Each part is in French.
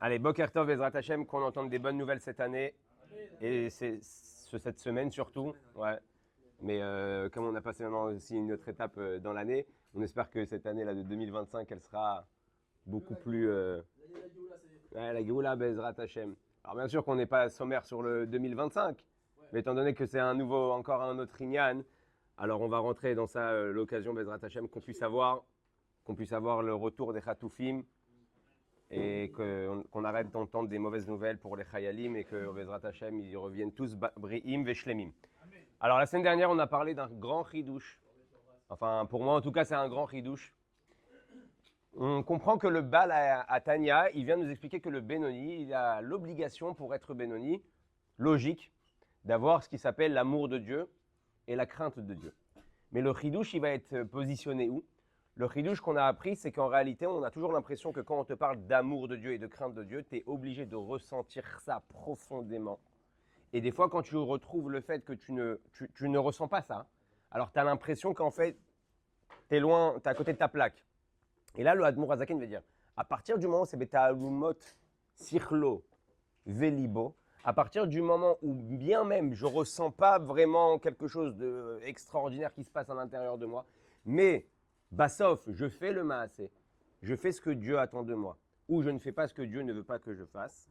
Allez, Boker Tov, Bezrat Hashem, qu'on entende des bonnes nouvelles cette année et cette semaine surtout. Ouais. Mais comme on a passé maintenant aussi une autre étape dans l'année, on espère que cette année là de 2025, elle sera beaucoup plus. Ouais, la Géoula, Bezrat Hashem. Alors bien sûr qu'on n'est pas sommaire sur le 2025, mais étant donné que c'est encore un autre Inyan, alors on va rentrer dans ça l'occasion Bezrat Hashem qu'on puisse avoir le retour des Khatoufim et qu'on arrête d'entendre des mauvaises nouvelles pour les Chayalim et que Bezrat Hashem, ils reviennent tous Bri'im Veshlemim. Alors la semaine dernière, on a parlé d'un grand chidouche. Enfin, pour moi en tout cas, c'est un grand chidouche. On comprend que le Baal à Tanya, il vient nous expliquer que le Benoni, il a l'obligation pour être Benoni, logique, d'avoir ce qui s'appelle l'amour de Dieu et la crainte de Dieu. Mais le chidouche, il va être positionné où? Le chidouche qu'on a appris, c'est qu'en réalité, on a toujours l'impression que quand on te parle d'amour de Dieu et de crainte de Dieu, tu es obligé de ressentir ça profondément. Et des fois, quand tu retrouves le fait que tu ne ressens pas ça, alors tu as l'impression qu'en fait, tu es loin, tu es à côté de ta plaque. Et là, le Admour Azaken va dire, à partir du moment où c'est Beta'alumot, Sichlo, Velibo, à partir du moment où bien même je ne ressens pas vraiment quelque chose d'extraordinaire qui se passe à l'intérieur de moi, mais Bassof, je fais le Maasé, je fais ce que Dieu attend de moi, ou je ne fais pas ce que Dieu ne veut pas que je fasse,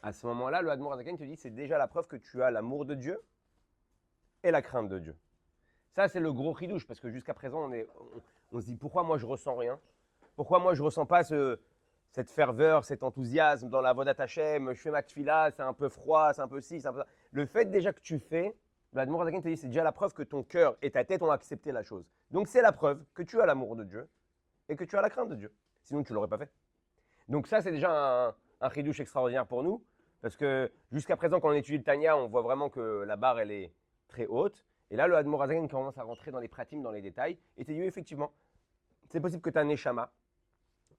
à ce moment-là, le Admour Azaken te dit, c'est déjà la preuve que tu as l'amour de Dieu et la crainte de Dieu. Ça, c'est le gros chidouche, parce que jusqu'à présent, on se dit, pourquoi moi je ressens rien? Pourquoi moi je ne ressens pas cette ferveur, cet enthousiasme dans la Vodat Hashem? Je fais ma tfila, c'est un peu froid, c'est un peu ci, c'est un peu ça. Le fait déjà que tu fais, l'Admour Azaken te dit, c'est déjà la preuve que ton cœur et ta tête ont accepté la chose. Donc c'est la preuve que tu as l'amour de Dieu et que tu as la crainte de Dieu. Sinon, tu ne l'aurais pas fait. Donc ça, c'est déjà un chidouche extraordinaire pour nous, parce que jusqu'à présent, quand on étudie le Tanya, on voit vraiment que la barre, elle est très haute. Et là, le Admour Azaken commence à rentrer dans les pratimes, dans les détails, et te dit, effectivement, c'est possible que ta Neshama,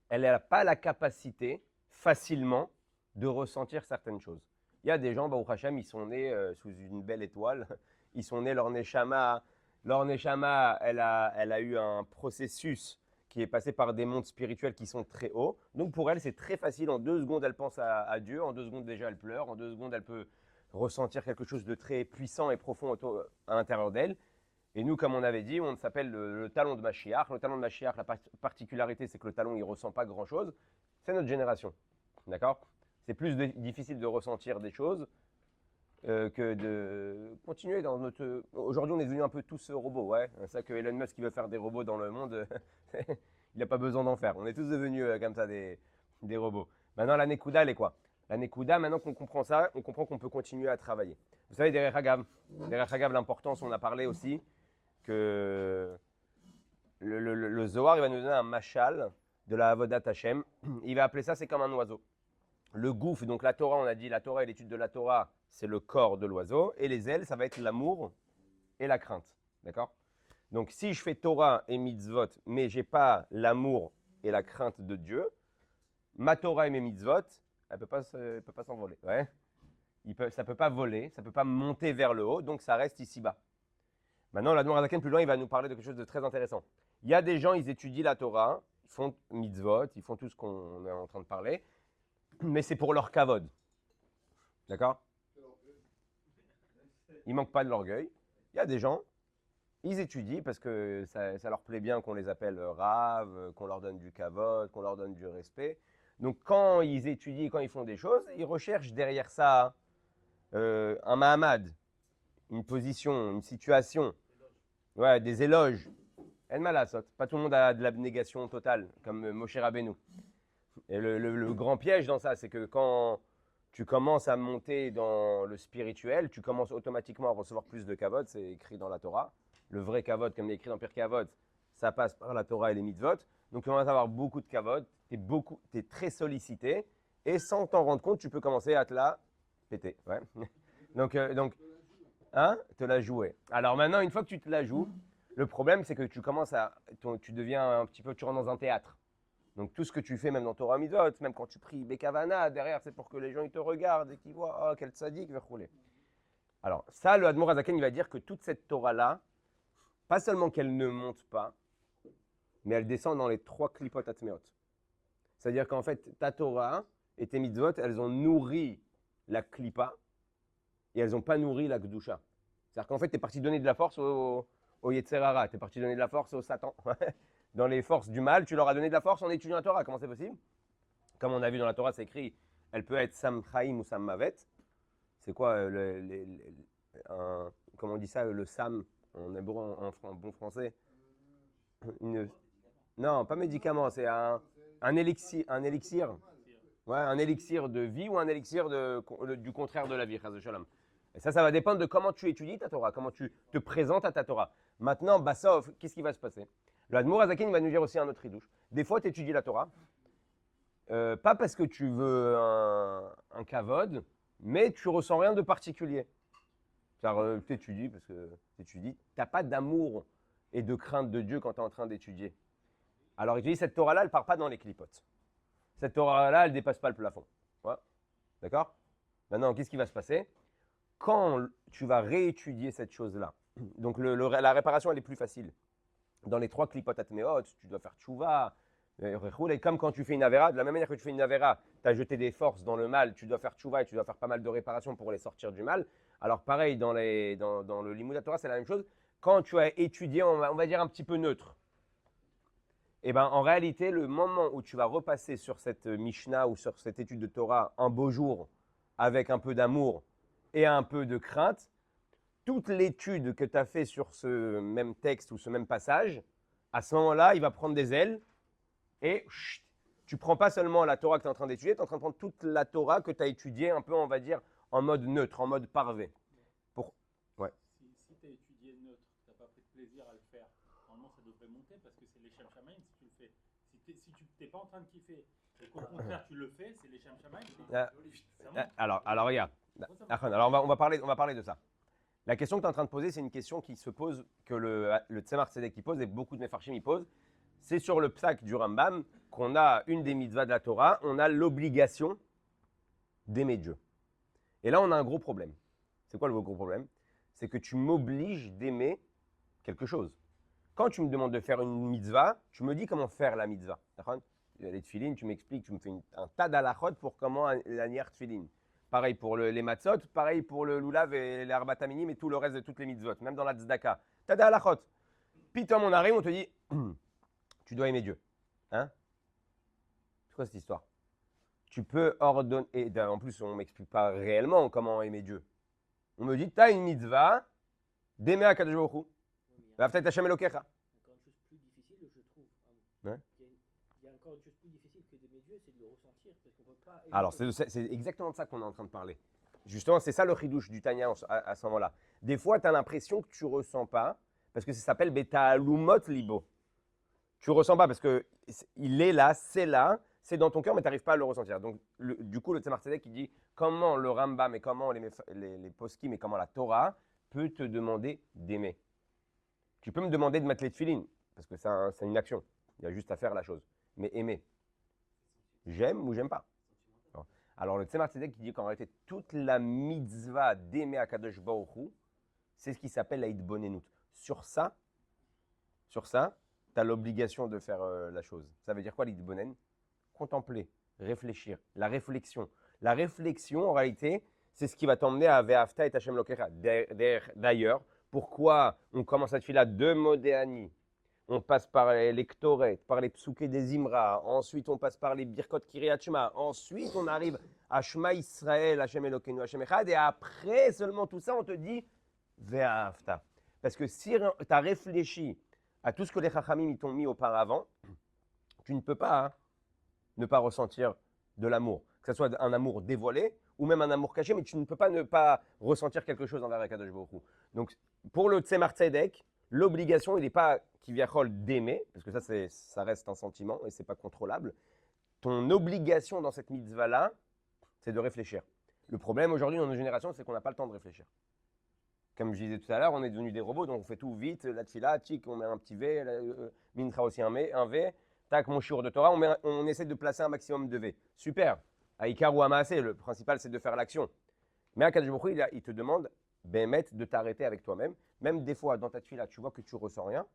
elle n'a pas la capacité facilement de ressentir certaines choses. Il y a des gens, Baruch Hashem, ils sont nés sous une belle étoile, ils sont nés, leur Neshama, elle a eu un processus qui est passé par des mondes spirituels qui sont très hauts. Donc pour elle, c'est très facile. En 2 secondes, elle pense à Dieu. En 2 secondes, déjà, elle pleure. En 2 secondes, elle peut ressentir quelque chose de très puissant et profond à l'intérieur d'elle. Et nous, comme on avait dit, on s'appelle le talon de Mashiach. Le talon de Mashiach, la particularité, c'est que le talon, il ne ressent pas grand-chose. C'est notre génération. D'accord? C'est plus difficile de ressentir des choses que de continuer dans notre. Aujourd'hui, on est devenu un peu tous robots, ouais. C'est ça que Elon Musk qui veut faire des robots dans le monde, il n'a pas besoin d'en faire. On est tous devenus comme ça des robots. Maintenant, la Nekuda, elle est quoi? La Nekuda, maintenant qu'on comprend ça, on comprend qu'on peut continuer à travailler. Vous savez, derrière Hagav, l'importance, on a parlé aussi que le Zohar, il va nous donner un machal de la Avodat Hashem. Il va appeler ça, c'est comme un oiseau. Le gouffre, donc la Torah, on a dit la Torah et l'étude de la Torah, c'est le corps de l'oiseau. Et les ailes, ça va être l'amour et la crainte. D'accord? Donc si je fais Torah et mitzvot, mais je n'ai pas l'amour et la crainte de Dieu, ma Torah et mes mitzvot, elle ne peut pas s'envoler. Ouais. Ça ne peut pas voler, ça ne peut pas monter vers le haut, donc ça reste ici-bas. Maintenant, l'Admor Azaken, plus loin, il va nous parler de quelque chose de très intéressant. Il y a des gens, ils étudient la Torah, ils font mitzvot, ils font tout ce qu'on est en train de parler, mais c'est pour leur kavod. D'accord? Il ne manque pas de l'orgueil. Il y a des gens, ils étudient parce que ça leur plaît bien qu'on les appelle rav, qu'on leur donne du kavod, qu'on leur donne du respect. Donc quand ils étudient, quand ils font des choses, ils recherchent derrière ça un mahamad, une position, une situation, ouais, des éloges. El malasot. Pas tout le monde a de l'abnégation totale, comme Moshe Rabbeinu. Et le grand piège dans ça, c'est que quand tu commences à monter dans le spirituel, tu commences automatiquement à recevoir plus de kavod, c'est écrit dans la Torah. Le vrai kavod, comme il est écrit dans Pirkei Avot, ça passe par la Torah et les mitzvot. Donc tu commences à avoir beaucoup de kavod, tu es très sollicité, et sans t'en rendre compte, tu peux commencer à te la péter. Ouais. donc, hein, te la jouer. Alors maintenant, une fois que tu te la joues, le problème, c'est que tu deviens un petit peu, tu rentres dans un théâtre. Donc tout ce que tu fais, même dans Torah Mitzvot, même quand tu pries Bekavana, derrière, c'est pour que les gens ils te regardent et qu'ils voient, oh, quel tzaddik, va rouler. Alors ça, le Admor Azaken, il va dire que toute cette Torah-là, pas seulement qu'elle ne monte pas, mais elle descend dans les 3 klipot atmeot. C'est-à-dire qu'en fait, ta Torah, et tes mitzvot, elles ont nourri la klipa et elles n'ont pas nourri la Gdusha. C'est-à-dire qu'en fait, tu es parti donner de la force au Yetzer Hara, tu es parti donner de la force au Satan. Dans les forces du mal, tu leur as donné de la force en étudiant la Torah. Comment c'est possible? Comme on a vu dans la Torah, c'est écrit, elle peut être Sam Chaim ou Sam Mavet. C'est quoi, comment on dit ça, le Sam, en hébreu, en bon français? Non, pas médicament, c'est un élixir. Un élixir. Ouais, un élixir de vie ou un élixir du contraire de la vie, chas v'shalom. Et ça va dépendre de comment tu étudies ta Torah, comment tu te présentes à ta Torah. Maintenant, Bassov, qu'est-ce qui va se passer? Le Admour Azakin va nous dire aussi un autre ridouche. Des fois, tu étudies la Torah, pas parce que tu veux un kavod, mais tu ressens rien de particulier. C'est-à-dire, tu étudies parce que tu n'as pas d'amour et de crainte de Dieu quand tu es en train d'étudier. Alors, il te dit, cette Torah-là, elle ne part pas dans les clipotes. Cette Torah-là, elle ne dépasse pas le plafond. Ouais. D'accord? Maintenant, qu'est-ce qui va se passer? Quand tu vas réétudier cette chose-là, donc la réparation, elle est plus facile. Dans les 3 clipotes atmeot, tu dois faire tchouva, et comme quand tu fais une avéra, de la même manière que tu fais une avéra, tu as jeté des forces dans le mal, tu dois faire tchouva et tu dois faire pas mal de réparations pour les sortir du mal. Alors pareil, dans le Limud Torah, c'est la même chose. Quand tu as étudié, on va dire un petit peu neutre, et ben en réalité, le moment où tu vas repasser sur cette Mishnah ou sur cette étude de Torah un beau jour, avec un peu d'amour et un peu de crainte, toute l'étude que tu as fait sur ce même texte ou ce même passage, à ce moment-là, il va prendre des ailes et tu ne prends pas seulement la Torah que tu es en train d'étudier, tu es en train de prendre toute la Torah que tu as étudiée un peu, on va dire, en mode neutre, en mode parvé. Ouais. Si tu as étudié neutre, tu n'as pas pris de plaisir à le faire, normalement ça devrait monter parce que c'est les Shem Shamaim si tu le fais. Si tu n'es pas en train de kiffer et qu'au contraire tu le fais, c'est les Shem Shamaim. Alors regarde. Alors on va parler de ça. La question que tu es en train de poser, c'est une question qui se pose, que le Tzemar Tzedek pose et beaucoup de Mefarshim y posent. C'est sur le psak du Rambam qu'on a une des mitzvahs de la Torah, on a l'obligation d'aimer Dieu. Et là, on a un gros problème. C'est quoi le gros problème? C'est que tu m'obliges d'aimer quelque chose. Quand tu me demandes de faire une mitzvah, tu me dis comment faire la mitzvah. Les tefilines, tu m'expliques, tu me fais un tas d'alachot pour comment lanière tefilin. Pareil pour les matzot, pareil pour le lulav et les arbat aminim et tout le reste de toutes les mitzvot, même dans la tzedaka. Tas d'alachot. Puis on arrive, on te dit, tu dois aimer Dieu. Hein? C'est quoi cette histoire? Tu peux ordonner, et en plus on ne m'explique pas réellement comment aimer Dieu. On me dit, tu as une mitzvah d'aimer Akadosh Baruch Hu. Peut-être Hashem Elokecha. Encore une chose plus difficile, je trouve. Ouais. Il y a encore une chose plus difficile que d'aimer Dieu, c'est de le ressentir. Parce qu'on peut pas Alors, c'est exactement de ça qu'on est en train de parler. Justement, c'est ça le chidouche du Tanya à ce moment-là. Des fois, tu as l'impression que tu ne ressens pas, parce que ça s'appelle Beta Lumot Libo. Tu ne ressens pas parce qu'il est là, c'est dans ton cœur, mais tu n'arrives pas à le ressentir. Donc, du coup, le Tzemar Tzedek qui dit comment le Rambam et comment les poskim et comment la Torah peut te demander d'aimer. Tu peux me demander de mettre les tefilines, parce que c'est une action. Il y a juste à faire la chose. Mais aimer. J'aime ou j'aime pas. Alors le Tzemar Tzedek qui dit qu'en réalité, toute la mitzvah d'aimer Akadosh Baruch Hu, c'est ce qui s'appelle la hitbonenut. Sur ça, tu as l'obligation de faire la chose. Ça veut dire quoi l'hitbonen? Contempler, réfléchir. La réflexion. La réflexion, en réalité, c'est ce qui va t'emmener à Ve'afta et Hashem Lokecha. D'ailleurs, pourquoi on commence à tefila de Modéani? On passe par les Ktoret, par les Psouké des Imra, ensuite on passe par les Birkot Kiryat Shema, ensuite on arrive à Shema Israël, Hashem Elokeinu, Hashem Echad, et après seulement tout ça, on te dit Ve'afta. Parce que si tu as réfléchi à tout ce que les Chachamim t'ont mis auparavant, tu ne peux pas ne pas ressentir de l'amour. Que ce soit un amour dévoilé ou même un amour caché, mais tu ne peux pas ne pas ressentir quelque chose envers Akadosh Baruch Hu. Donc, pour le Tzemar Tzedek, l'obligation, il n'est pas kiviachol d'aimer, parce que ça reste un sentiment et ce n'est pas contrôlable. Ton obligation dans cette mitzvah-là, c'est de réfléchir. Le problème aujourd'hui dans nos générations, c'est qu'on n'a pas le temps de réfléchir. Comme je disais tout à l'heure, on est devenus des robots, donc on fait tout vite. La tfila, tchik, on met un petit V, mincha aussi un V. Tac, mon shiur de Torah, on essaie de placer un maximum de V. Super. Aïkar ou Amaasé, le principal, c'est de faire l'action. Mais à Akadosh Baruch Hu, il te demande de t'arrêter avec toi-même. Même des fois, dans ta tfila, tu vois que tu ressens rien.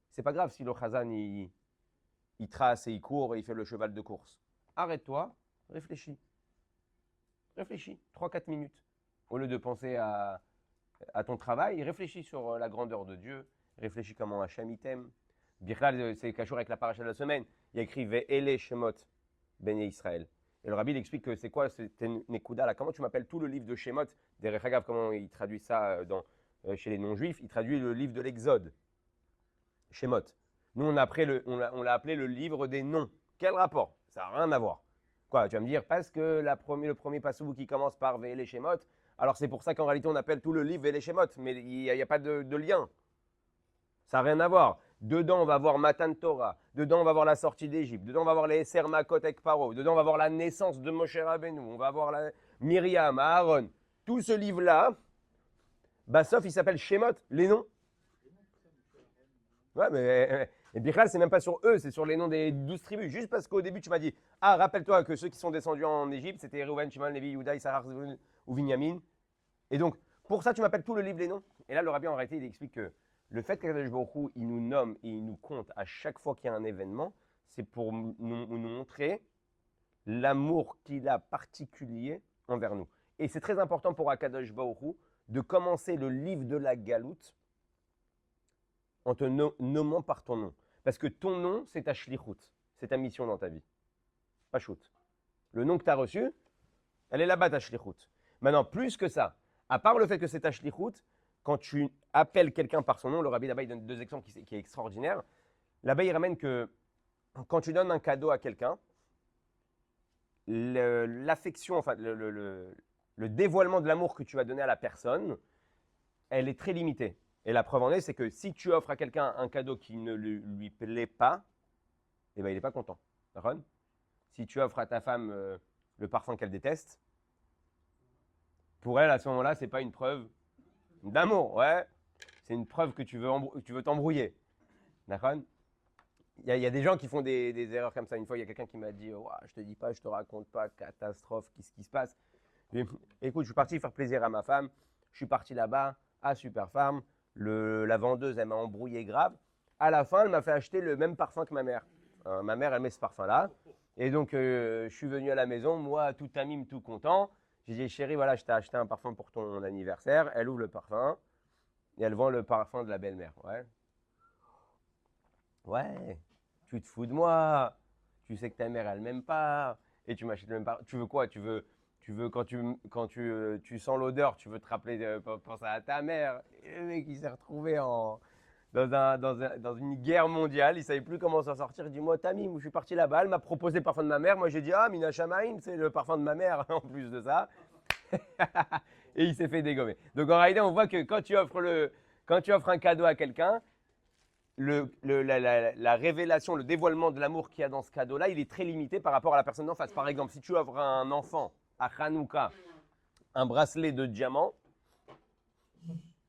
C'est pas grave si le chazan, il trace et il court et il fait le cheval de course. Arrête-toi, réfléchis. Réfléchis, 3-4 minutes. Au lieu de penser à ton travail, réfléchis sur la grandeur de Dieu, réfléchis comment Hachem t'aime. Birchal, c'est Kachour avec la paracha de la semaine. Il y a écrit Ve'ele Shemot, Béné Israël. Et le rabbi il explique que c'est quoi cette Nekuda là. Comment tu m'appelles tout le livre de Shemot, des Rechagav, comment il traduit ça chez les non-juifs. Il traduit le livre de l'Exode, Shemot. Nous, on l'a appelé le livre des noms. Quel rapport? Ça n'a rien à voir. Quoi, tu vas me dire, parce que le premier passou qui commence par Ve'ele Shemot, alors c'est pour ça qu'en réalité on appelle tout le livre Ve'ele Shemot, mais il n'y a pas de lien. Ça n'a rien à voir. Dedans, on va voir Matan Torah. Dedans, on va voir la sortie d'Égypte. Dedans, on va voir les Esser Makot avec Paro. Dedans, on va voir la naissance de Moshe Rabbeinu. On va voir Myriam, Aaron. Tout ce livre-là, sauf il s'appelle Shemot, les noms. Ouais, mais et Bichal, c'est même pas sur eux, c'est sur les noms des 12 tribus. Juste parce qu'au début, tu m'as dit, rappelle-toi que ceux qui sont descendus en Égypte, c'était Reuven, Shimon, Lévi, Yehuda, Issachar, Zebulun ou Binyamin. Et donc, pour ça, tu m'appelles tout le livre des noms. Et là, le rabbi, en réalité, il explique que le fait qu'Akadosh Baruch Hu, il nous nomme et il nous compte à chaque fois qu'il y a un événement, c'est pour nous montrer l'amour qu'il a particulier envers nous. Et c'est très important pour Akadosh Baruch Hu de commencer le livre de la Galoute en te nommant par ton nom. Parce que ton nom, c'est ta shlichut, c'est ta mission dans ta vie. Pas shoot. Le nom que tu as reçu, elle est là-bas, ta shlichut. Maintenant, plus que ça, à part le fait que c'est ta shlichut, quand tu appelles quelqu'un par son nom, le rabbi là-bas, il donne 2 exemples qui est extraordinaire. Là-bas, il ramène que quand tu donnes un cadeau à quelqu'un, l'affection, enfin, le dévoilement de l'amour que tu vas donner à la personne, elle est très limitée. Et la preuve en est, c'est que si tu offres à quelqu'un un cadeau qui ne lui plaît pas, eh ben, il n'est pas content. Ron, si tu offres à ta femme le parfum qu'elle déteste, pour elle, à ce moment-là, ce n'est pas une preuve d'amour, ouais. C'est une preuve que tu veux t'embrouiller. D'accord? Il y a des gens qui font des erreurs comme ça. Une fois, il y a quelqu'un qui m'a dit oh, je te dis pas, je te raconte pas, catastrophe, qu'est-ce qui se passe? Écoute, je suis parti faire plaisir à ma femme. Je suis parti là-bas, à Super Farm. La vendeuse, elle m'a embrouillé grave. À la fin, elle m'a fait acheter le même parfum que ma mère. Ma mère, elle met ce parfum-là. Et donc, je suis venu à la maison, moi, tout amime, tout content. J'ai dit, chérie, voilà, je t'ai acheté un parfum pour ton anniversaire. Elle ouvre le parfum et elle vend le parfum de la belle-mère. Ouais. Ouais, tu te fous de moi. Tu sais que ta mère, elle m'aime pas. Et tu m'achètes le même parfum. Tu veux quoi? Tu veux quand tu sens l'odeur, tu veux te rappeler, penser à ta mère. Et le mec, il s'est retrouvé dans une guerre mondiale. Il ne savait plus comment s'en sortir. Il dit, moi, Tamim, je suis parti là-bas. Elle m'a proposé le parfum de ma mère. Moi, j'ai dit, Mina Shamaim, c'est le parfum de ma mère, en plus de ça. Et il s'est fait dégommer. Donc, en réalité, on voit que quand tu offres un cadeau à quelqu'un, la révélation, le dévoilement de l'amour qu'il y a dans ce cadeau-là, il est très limité par rapport à la personne d'en face. Par exemple, si tu offres à un enfant, à Hanouka, un bracelet de diamant,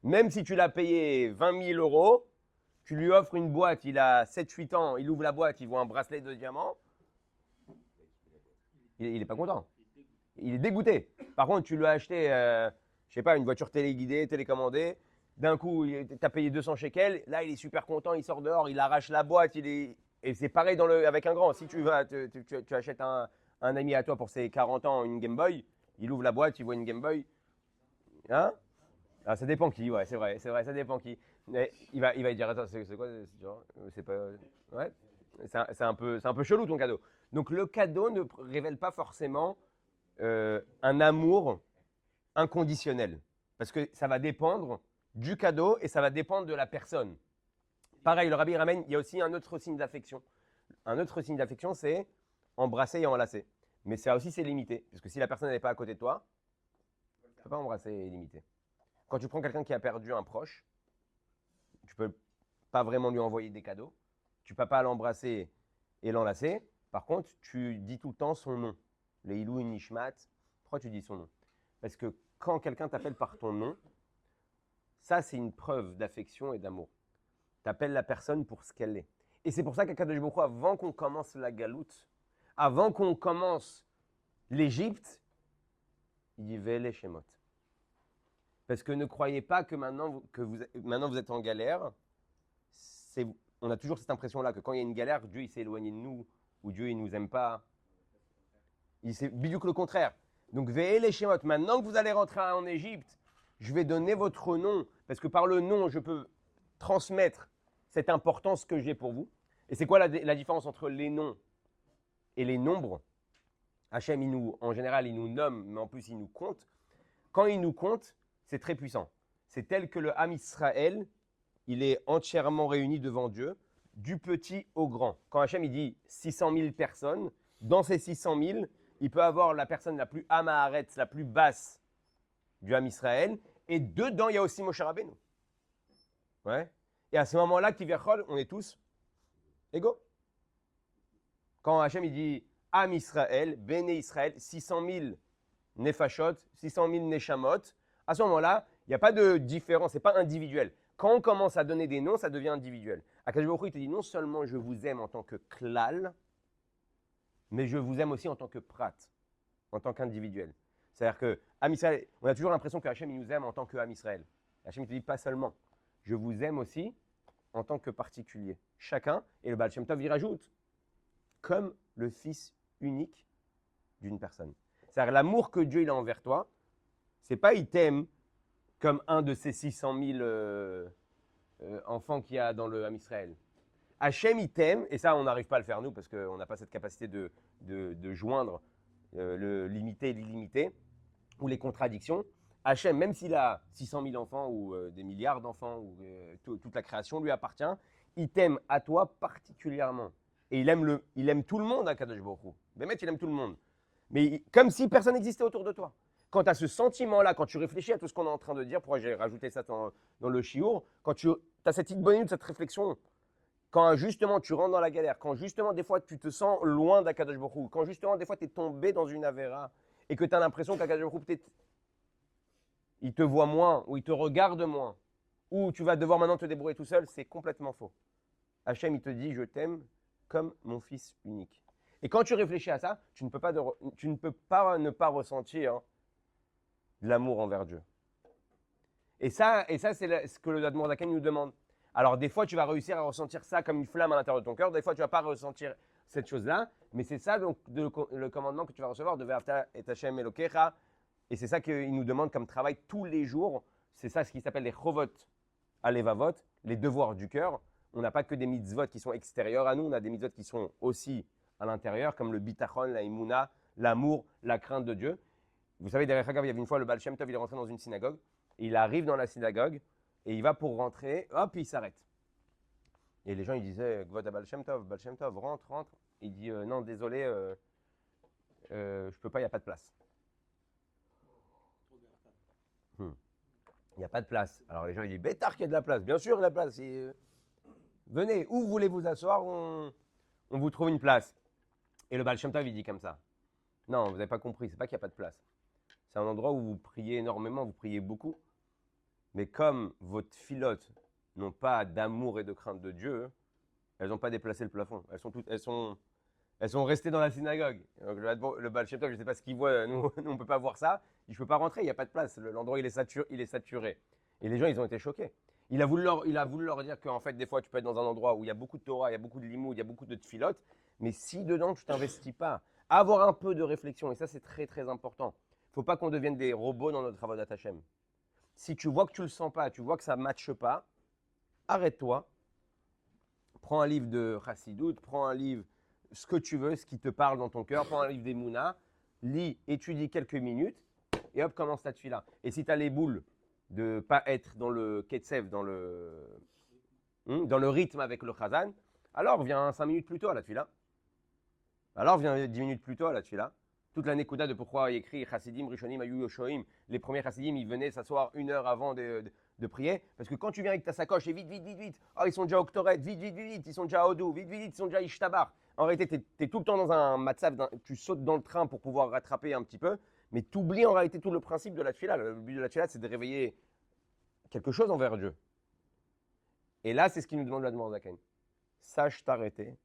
même si tu l'as payé 20 000 euros, tu lui offres une boîte, il a 7-8 ans, il ouvre la boîte, il voit un bracelet de diamant, il n'est pas content. Il est dégoûté. Par contre, tu lui as acheté, je sais pas, une voiture téléguidée, télécommandée, d'un coup, tu as payé 200 shekels, là, il est super content, il sort dehors, il arrache la boîte, et c'est pareil avec un grand. Si tu achètes un ami à toi pour ses 40 ans une Game Boy, il ouvre la boîte, il voit une Game Boy. Hein? Ah, ça dépend qui, ouais, c'est vrai, ça dépend qui. Mais il va dire, attends, c'est quoi? C'est pas. Ouais. C'est un peu chelou ton cadeau. Donc le cadeau ne révèle pas forcément un amour inconditionnel. Parce que ça va dépendre du cadeau et ça va dépendre de la personne. Pareil, le rabbi ramène, il y a aussi un autre signe d'affection. Un autre signe d'affection, c'est embrasser et enlacer. Mais ça aussi, c'est limité. Parce que si la personne n'est pas à côté de toi, tu ne peux pas embrasser et limiter. Quand tu prends quelqu'un qui a perdu un proche, tu ne peux pas vraiment lui envoyer des cadeaux. Tu ne peux pas l'embrasser et l'enlacer. Par contre, tu dis tout le temps son nom. Leilou Nishmat. Pourquoi tu dis son nom? Parce que quand quelqu'un t'appelle par ton nom, ça, c'est une preuve d'affection et d'amour. Tu appelles la personne pour ce qu'elle est. Et c'est pour ça qu'Akadosh Baruch Hu, avant qu'on commence la galoute, avant qu'on commence l'Égypte, il dit Ve'ele Shemot. Parce que ne croyez pas que maintenant vous êtes en galère. On a toujours cette impression-là que quand il y a une galère, Dieu il s'est éloigné de nous, ou Dieu il ne nous aime pas. C'est bidouc le contraire. Donc, Ve'e les Shemot, maintenant que vous allez rentrer en Égypte, je vais donner votre nom, parce que par le nom, je peux transmettre cette importance que j'ai pour vous. Et c'est quoi la différence entre les noms et les nombres? Hachem, en général, il nous nomme, mais en plus, il nous compte. Quand il nous compte, c'est très puissant. C'est tel que le Ham Israël, il est entièrement réuni devant Dieu, du petit au grand. Quand Hachem, il dit 600 000 personnes, dans ces 600 000, il peut avoir la personne la plus Amaharetz, la plus basse du Ham Israël, et dedans, il y a aussi Moshe Rabbeinu. Ouais. Et à ce moment-là, Kivyachol, on est tous égaux. Quand Hachem, il dit Am Israël, Béné Israël, 600 000 Nefashot, 600 000 Neshamot. À ce moment-là, il n'y a pas de différence, ce n'est pas individuel. Quand on commence à donner des noms, ça devient individuel. Akadosh Baruch Hu, il te dit non seulement je vous aime en tant que klal, mais je vous aime aussi en tant que prat, en tant qu'individuel. C'est-à-dire que Am Israël, on a toujours l'impression que Hachem il nous aime en tant que Am Israël. Hachem il te dit pas seulement, je vous aime aussi en tant que particulier. Chacun, et le Baal Shem Tov il rajoute, comme le fils unique d'une personne. C'est-à-dire l'amour que Dieu il a envers toi, c'est pas il t'aime comme un de ces 600 000 enfants qu'il y a dans le Ham Israël. Hachem il t'aime, et ça on n'arrive pas à le faire nous parce qu'on n'a pas cette capacité de joindre le limité et l'illimité ou les contradictions. Hachem, même s'il a 600 000 enfants ou des milliards d'enfants ou toute la création lui appartient, il t'aime à toi particulièrement. Et il aime tout le monde, hein, Kadosh Baruch Hu. Bémet, il aime tout le monde. Mais comme si personne n'existait autour de toi. Quand tu as ce sentiment-là, quand tu réfléchis à tout ce qu'on est en train de dire, pourquoi j'ai rajouté ça dans le shiur, quand tu as cette petite bonne cette réflexion, quand justement tu rentres dans la galère, quand justement des fois tu te sens loin d'Akadosh Baruch Hu, quand justement des fois tu es tombé dans une avéra et que tu as l'impression qu'Akadosh Baruch Hu peut-être il te voit moins ou il te regarde moins ou tu vas devoir maintenant te débrouiller tout seul, c'est complètement faux. Hachem il te dit je t'aime comme mon fils unique. Et quand tu réfléchis à ça, tu ne peux pas ne pas ressentir de l'amour envers Dieu. Et ça c'est ce que le Admor Zaken nous demande. Alors, des fois, tu vas réussir à ressentir ça comme une flamme à l'intérieur de ton cœur. Des fois, tu ne vas pas ressentir cette chose-là. Mais c'est ça donc, le commandement que tu vas recevoir de Ve'afta et Hashem Elokecha. Et c'est ça qu'il nous demande comme travail tous les jours. C'est ça ce qui s'appelle les chovot alevavot, les devoirs du cœur. On n'a pas que des mitzvot qui sont extérieurs à nous. On a des mitzvot qui sont aussi à l'intérieur, comme le bitachon, la imuna, l'amour, la crainte de Dieu. Vous savez, derrière Hagav, il y avait une fois le Baal Shem Tov, il est rentré dans une synagogue. Et il arrive dans la synagogue. Et il va pour rentrer, hop, il s'arrête. Et les gens, ils disaient, Gvod Baal Shem Tov, rentre. Il dit, non, désolé, je ne peux pas, il n'y a pas de place. Il n'y a pas de place. Alors les gens, ils disent, bétard qu'il y a de la place. Bien sûr, il y a de la place. Venez, où voulez vous asseoir, on vous trouve une place. Et le Baal Shem Tov, il dit comme ça. Non, vous n'avez pas compris, c'est pas qu'il n'y a pas de place. C'est un endroit où vous priez énormément, vous priez beaucoup. Mais comme vos filotes n'ont pas d'amour et de crainte de Dieu, elles n'ont pas déplacé le plafond. Elles sont restées dans la synagogue. Donc, le Baal Shem Tov, je ne sais pas ce qu'il voit, nous on ne peut pas voir ça. Il dit, je ne peux pas rentrer, il n'y a pas de place. L'endroit, il est saturé. Et les gens, ils ont été choqués. Il a voulu leur dire qu'en fait, des fois, tu peux être dans un endroit où il y a beaucoup de Torah, il y a beaucoup de limoud, il y a beaucoup de tfilotes, mais si dedans, tu ne t'investis pas, avoir un peu de réflexion, et ça, c'est très, très important. Il ne faut pas qu'on devienne des robots dans notre avodat Hashem. Si tu vois que tu ne le sens pas, tu vois que ça ne matche pas, arrête-toi, prends un livre de Chassidut, prends un livre, ce que tu veux, ce qui te parle dans ton cœur, prends un livre d'Emouna, lis, étudie quelques minutes, et hop, commence ta tefila. Et si tu as les boules de ne pas être dans le ketsev, dans le rythme avec le chazan, alors viens 5 minutes plus tôt à la tefila. Alors viens 10 minutes plus tôt à la tefila. Toute la nekuda de pourquoi il écrit Chassidim, Rishonim, Ayu Yoshoim. Les premiers Chassidim, ils venaient s'asseoir 1 heure avant de prier. Parce que quand tu viens avec ta sacoche et vite. Oh, ils sont déjà au Ktoret, vite. Ils sont déjà à Odou, vite. Ils sont déjà à Ishtabar. En réalité, tu es tout le temps dans un matzav, tu sautes dans le train pour pouvoir rattraper un petit peu. Mais tu oublies en réalité tout le principe de la tefila. Le but de la tefila, c'est de réveiller quelque chose envers Dieu. Et là, c'est ce qu'il nous demande l'Admor Zaken. Sache t'arrêter.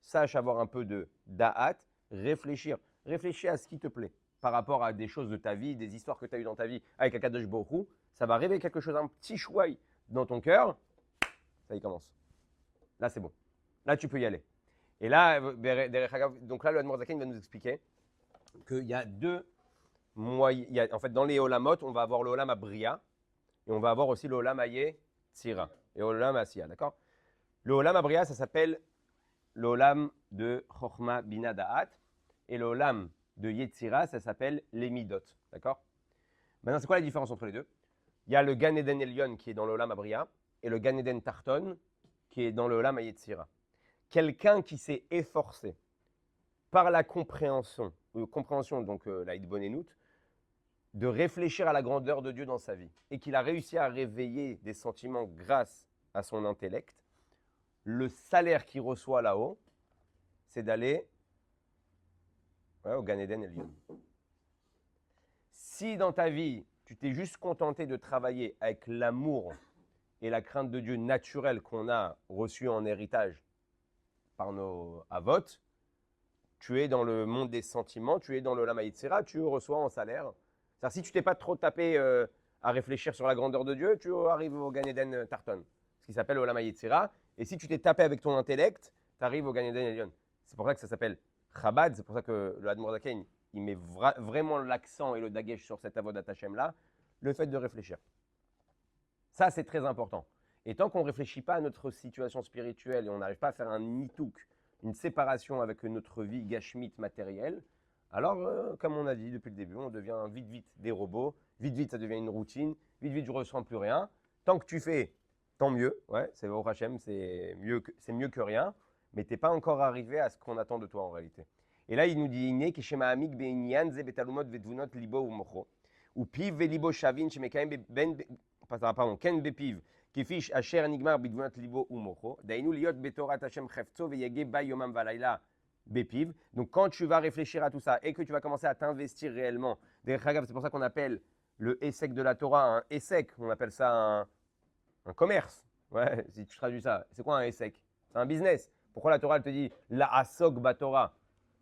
Sache avoir un peu de da'at, réfléchir. Réfléchis à ce qui te plaît par rapport à des choses de ta vie, des histoires que tu as eues dans ta vie avec Akadosh Baruch Hu. Ça va réveiller quelque chose, un petit chouaï dans ton cœur. Ça y commence. Là, c'est bon. Là, tu peux y aller. Et là, donc là, le Admor Zaken va nous expliquer qu'il y a deux en fait, dans les Olamot, on va avoir le Olam Abria et on va avoir aussi le Olam Yetzira et Olam Asiya, d'accord? Le Olam Abria, ça s'appelle le Olam de Chochma Bina Da'at et le Olam de Yetzira, ça s'appelle les Midot, d'accord? Maintenant, c'est quoi la différence entre les deux? Il y a le Gan Eden Elyon qui est dans le Olam Abria et le Gan Eden Tarton qui est dans le Olam Yetzira. Quelqu'un qui s'est efforcé par la compréhension donc la Hitbonenut, de réfléchir à la grandeur de Dieu dans sa vie et qu'il a réussi à réveiller des sentiments grâce à son intellect, le salaire qu'il reçoit là-haut, c'est d'aller au Gan Eden Elyon. Si dans ta vie, tu t'es juste contenté de travailler avec l'amour et la crainte de Dieu naturelle qu'on a reçue en héritage par nos avot, tu es dans le monde des sentiments, tu es dans le Lama Yitzira, tu reçois en salaire. C'est-à-dire, si tu t'es pas trop tapé à réfléchir sur la grandeur de Dieu, tu arrives au Gan Eden Tarton, ce qui s'appelle le Lama Yitzira. Et si tu t'es tapé avec ton intellect, tu arrives au Gan Eden Elyon. C'est pour ça que ça s'appelle Chabad, c'est pour ça que le Admor Zaken, il met vraiment l'accent et le dagesh sur cet avodat Hashem-là, le fait de réfléchir. Ça, c'est très important. Et tant qu'on ne réfléchit pas à notre situation spirituelle et on n'arrive pas à faire un nitouk, une séparation avec notre vie gashmite matérielle, alors, comme on a dit depuis le début, on devient vite des robots, vite ça devient une routine, vite je ne ressens plus rien. Tant que tu fais, tant mieux, ouais, c'est au Hachem, c'est mieux que rien, mais tu n'es pas encore arrivé à ce qu'on attend de toi en réalité. Et là, il nous dit Iné keshema amik be'inyan ze betalumot vedvunot libo umocho ou piv velibo shavin shemekaim ben pardon ken bepiv kefish asher nigmar bedvunot libo umocho dainu liot betorat Hashem chefzo veyege ba yomam valayla bepiv. Donc quand tu vas réfléchir à tout ça et que tu vas commencer à t'investir réellement, c'est pour ça qu'on appelle le essek de la Torah un essek, on appelle ça un commerce. Ouais, si tu traduis ça, c'est quoi un essek? C'est un business. Pourquoi la Torah elle te dit la asok ba Torah?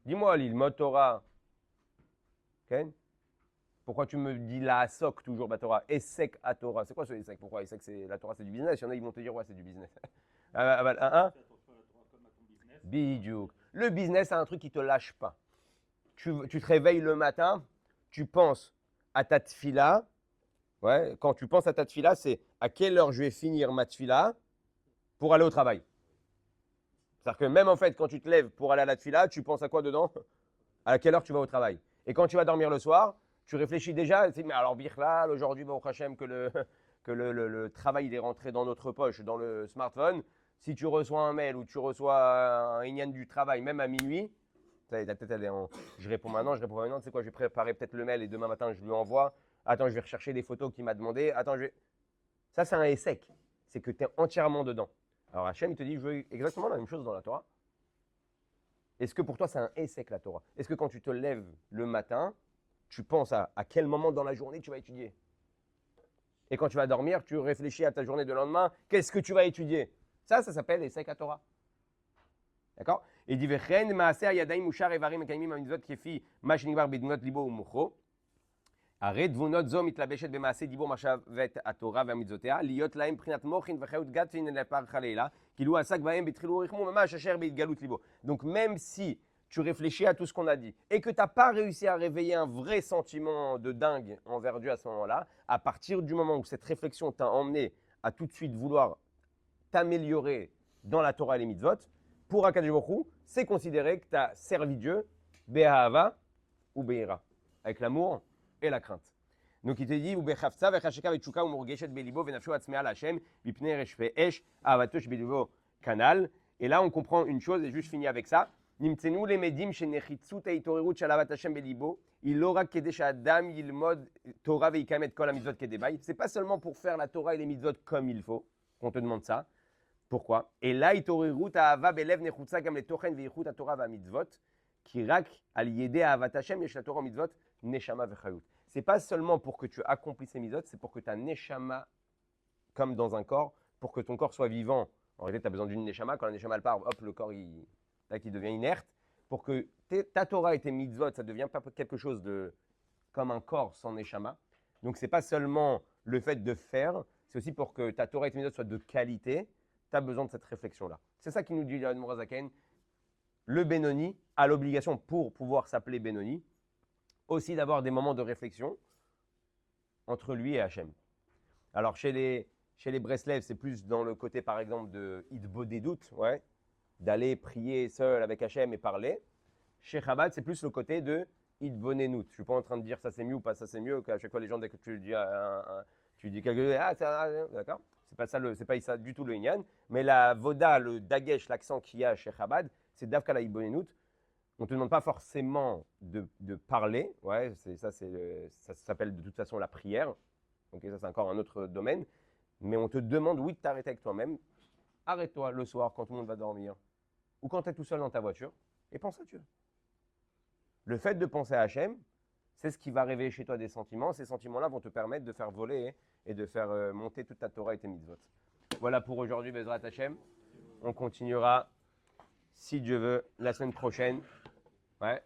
Dis-moi, l'ilmod Torah. Okay? Pourquoi tu me dis la asok toujours ba Torah? Essek à Torah. C'est quoi ce essek? Pourquoi essek c'est la Torah, c'est du business? Il y en a, ils vont te dire, ouais, c'est du business. Bidiouk. Le business, c'est un truc qui ne te lâche pas. Tu te réveilles le matin, tu penses à ta tfila. Ouais, quand tu penses à ta tfila, c'est à quelle heure je vais finir ma tfila pour aller au travail. C'est-à-dire que même en fait, quand tu te lèves pour aller à la tfila, tu penses à quoi dedans? À quelle heure tu vas au travail. Et quand tu vas dormir le soir, tu réfléchis déjà, mais alors Birklal, aujourd'hui, Baruch Hashem, que le travail il est rentré dans notre poche, dans le smartphone. Si tu reçois un mail ou tu reçois un Inyan du travail, même à minuit, je réponds maintenant, tu sais quoi, je vais préparer peut-être le mail et demain matin, je lui envoie. Attends, je vais rechercher des photos qu'il m'a demandé. Attends, ça, c'est un essek. C'est que tu es entièrement dedans. Alors Hachem, il te dit, je veux exactement la même chose dans la Torah. Est-ce que pour toi, c'est un essek, la Torah? Est-ce que quand tu te lèves le matin, tu penses à quel moment dans la journée tu vas étudier? Et quand tu vas dormir, tu réfléchis à ta journée de lendemain, qu'est-ce que tu vas étudier? Ça s'appelle essek à Torah. D'accord? Et dit Vechen maaser yadaim ushar evarim mekayimim hamitzvot kefi ma shenigbar bidnot libo umucho. הרי תבונות זו מתלבשת במעשה דיבור מחשבת התורה והמצוותיה, להיות להם בחינת מוחין וחיות גתפין לפרח הלילה, כאילו עסק בהם בתחילו ורחמו ממש אשר בהתגלות ליבו. Donc même si tu réfléchis à tout ce qu'on a dit et que tu n'as pas réussi à réveiller un vrai sentiment de dingue envers Dieu à ce moment-là, à partir du moment où cette réflexion t'a emmené à tout de suite vouloir t'améliorer dans la Torah et les mitzvot, pour Akadosh Baruch Hu, c'est considéré que tu as servi Dieu, Be'ahava ou Be'ira, avec l'amour et la crainte. Donc il te dit, Ubechafza vechasheka vechouka umurgeshet belibo venafsho atzmea lachem bipnei reshve esh avatosh belibo kanal. Et là on comprend une chose et juste fini avec ça. Nimtzenu lemedim shenechitzut eitorerut shalavat Hashem belibo ilora kedesh adam yilmod Torah veikam et kol hamitzvot kedebay. C'est pas seulement pour faire la Torah et les mitzvot comme il faut qu'on te demande ça. Pourquoi? Et là eitorerut ahava belev nechutza gam letochen veichut haTorah va'mitzvot ki rak al yedei ahavat Hashem yesh la Torah mitzvot neshama vechayut. C'est pas seulement pour que tu accomplisses ces mitzvot, c'est pour que ta neshama, comme dans un corps, pour que ton corps soit vivant. En réalité, tu as besoin d'une neshama. Quand la neshama part, hop, le corps il devient inerte. Pour que ta Torah et tes mitzvot, ça ne devient pas quelque chose de comme un corps sans neshama. Donc, ce n'est pas seulement le fait de faire, c'est aussi pour que ta Torah et tes mitzvot soient de qualité. Tu as besoin de cette réflexion-là. C'est ça qui nous dit l'Admor Zaken. Le Benoni a l'obligation, pour pouvoir s'appeler Benoni, aussi d'avoir des moments de réflexion entre lui et Hachem. Alors, chez les Breslev, c'est plus dans le côté, par exemple, de Hitbodedut, ouais, d'aller prier seul avec Hachem et parler. Chez Chabad, c'est plus le côté de Hitbonenut. Je ne suis pas en train de dire ça c'est mieux ou pas ça c'est mieux, qu'à chaque fois les gens, dès que tu dis quelque chose, d'accord, c'est pas ça du tout le Inyan. Mais la Voda, le Dagesh, l'accent qu'il y a chez Chabad, c'est Davka la Hitbonenut. On ne te demande pas forcément de parler, ouais, ça s'appelle de toute façon la prière. Ok, ça c'est encore un autre domaine. Mais on te demande, oui, de t'arrêter avec toi-même. Arrête-toi le soir quand tout le monde va dormir. Ou quand tu es tout seul dans ta voiture. Et pense à Dieu. Le fait de penser à Hachem, c'est ce qui va réveiller chez toi des sentiments. Ces sentiments-là vont te permettre de faire voler et de faire monter toute ta Torah et tes mitzvot. Voilà pour aujourd'hui, Bezrat Hachem. On continuera, si Dieu veut, la semaine prochaine. Ouais.